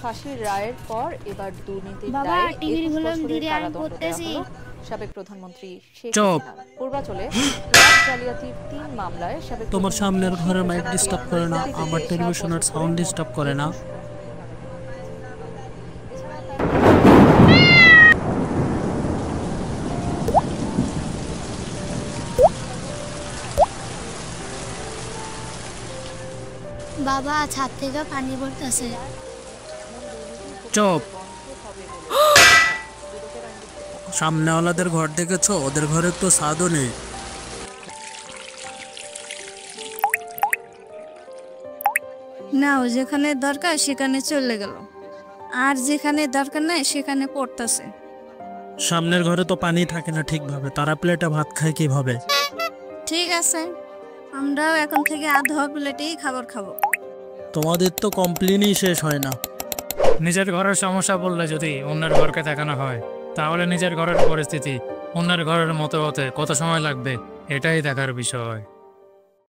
ফাঁসির রায়ের পর এবার দুর্নীতির দায়ে 21 বছরের কারাদণ্ড দেওয়া হলো সাবেক প্রধানমন্ত্রী শেখ হাসিনা। পূর্বাচলে প্লট জালিয়াতির 3 মামলায় সাবেক তোমার সামনের ঘরের মাইক ডিস্টার্ব করে না, আমার টেলিভিশনের সাউন্ড ডিস্টার্ব করে না। বাবা ছাদ থেকে পানি পড়তেছে। চুপ। সামনেওয়ালাদের ঘর দেখেছো? ওদের ঘরে তো ছাদও নেই। না, ও যেখানে দরকার সেখানে চলে গেল, আর যেখানে দরকার নাই সেখানে পড়তেছে। সামনের ঘরে তো পানি থাকে না ঠিকভাবে, তারা প্লেটে ভাত খায় কিভাবে? ঠিক আছে, আমরাও এখন থেকে আধা প্লেটেই খাবার খাবো। তোমাদের তো কমপ্লেনই শেষ হয় না। নিজের ঘরের সমস্যা বললে যদি অন্যের ঘরকে দেখানো হয়, তাহলে নিজের ঘরের পরিস্থিতি অন্যের ঘরের মতো হতে কত সময় লাগবে এটাই দেখার বিষয়।